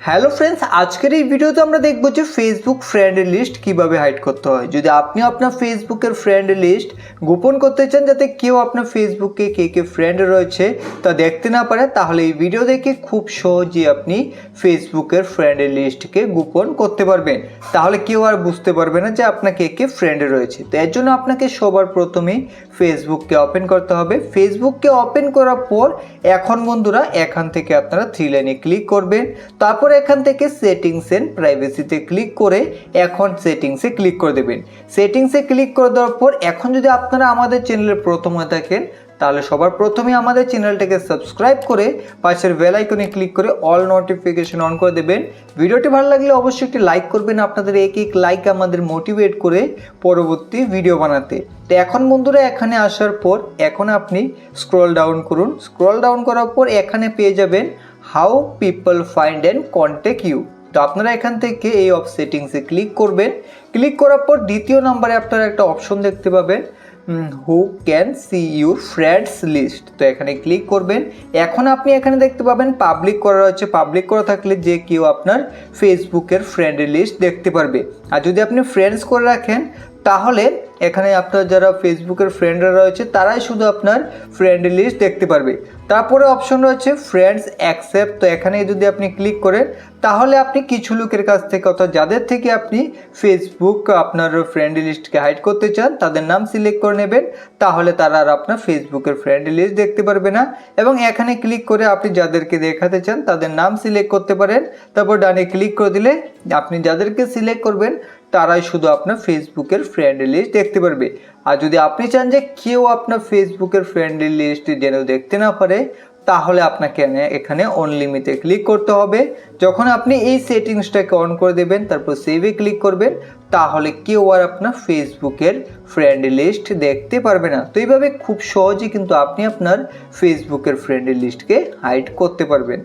Hello friends, আজকের এই ভিডিওতে আমরা দেখব যে ফেসবুক ফ্রেন্ড লিস্ট কিভাবে হাইড করতে হয়। যদি আপনি আপনার ফেসবুকের ফ্রেন্ড লিস্ট গোপন করতে চান যাতে কেউ আপনার ফেসবুকে কে ফ্রেন্ড রয়েছে তা দেখতে না পারে, তাহলে এই ভিডিও দেখে খুব সহজেই আপনি ফেসবুকের ফ্রেন্ড লিস্টকে গোপন করতে পারবেন। তাহলে কেউ আর বুঝতে পারবে না যে আপনার কে ফ্রেন্ড রয়েছে। তো এর জন্য আপনাকে সবার প্রথমেই ফেসবুককে ওপেন করতে হবে। ফেসবুককে ওপেন করার পর এখন বন্ধুরা এখান থেকে আপনারা থ্রি লাইনে ক্লিক করবেন। তারপর এখান থেকে সেটিংস এন্ড প্রাইভেসিতে ক্লিক করে এখন সেটিংসে ক্লিক করে দেবেন। সেটিংসে ক্লিক করে দেওয়ার পর এখন যদি আপনারা আমাদের চ্যানেলের প্রথম হয়ে থাকেন তাহলে সবার প্রথমে আমাদের চ্যানেলটাকে সাবস্ক্রাইব করে পাশের বেল আইকনে ক্লিক করে অল নোটিফিকেশন অন করে দেবেন। ভিডিওটি ভালো লাগলে অবশ্যই একটি লাইক করবেন। আপনাদের এক লাইক আমাদের মোটিভেট করে পরবর্তী ভিডিও বানাতে। তো এখন বন্ধুরা এখানে আসার পর এখন আপনি স্ক্রল ডাউন করুন। স্ক্রল ডাউন করার পর এখানে পেয়ে যাবেন how people find and contact you. তো আপনারা এখান থেকে এই অফ সেটিংসে ক্লিক করবেন। ক্লিক করার পর দ্বিতীয় নম্বরে আপনারা একটা অপশন দেখতে পাবেন who can see your friends list. তো এখানে ক্লিক করবেন। এখন আপনি এখানে দেখতে পাবেন পাবলিক করা রয়েছে। পাবলিক করা থাকলে যে কেউ আপনার ফেসবুকের ফ্রেন্ড লিস্ট দেখতে পারবে। আর যদি আপনি ফ্রেন্ডস করে রাখেন তাহলে এখানে আপনার যারা ফেসবুকের ফ্রেন্ডরা রয়েছে তারাই শুধু আপনার ফ্রেন্ড লিস্ট দেখতে পারবে। তারপরে অপশন রয়েছে ফ্রেন্ডস অ্যাকসেপ্ট। তো এখানে যদি আপনি ক্লিক করেন তাহলে আপনি কিছু লোকের কাছ থেকে অর্থাৎ যাদের থেকে আপনি ফেসবুক আপনার ফ্রেন্ড লিস্টকে হাইড করতে চান তাদের নাম সিলেক্ট করে নেবেন। তাহলে তারা আর আপনার ফেসবুকের ফ্রেন্ড লিস্ট দেখতে পারবে না। এবং এখানে ক্লিক করে আপনি যাদেরকে দেখাতে চান তাদের নাম সিলেক্ট করতে পারেন। তারপর ডানে ক্লিক করে দিলে আপনি যাদেরকে সিলেক্ট করবেন তারাই শুধু আপনার ফেসবুকের ফ্রেন্ড লিস্ট দেখতে পারবে। আর যদি আপনি চান যে কেউ আপনার ফেসবুকের ফ্রেন্ড লিস্ট যেন দেখতে না পারে তাহলে আপনাকে এখানে অনলিমিটে ক্লিক করতে হবে। যখন আপনি এই সেটিংসটাকে অন করে দেবেন তারপর সেভে ক্লিক করবেন তাহলে কেউ আর আপনার ফেসবুকের ফ্রেন্ড লিস্ট দেখতে পারবে না। তো এইভাবে খুব সহজেই কিন্তু আপনি আপনার ফেসবুকের ফ্রেন্ড লিস্টকে হাইড করতে পারবেন।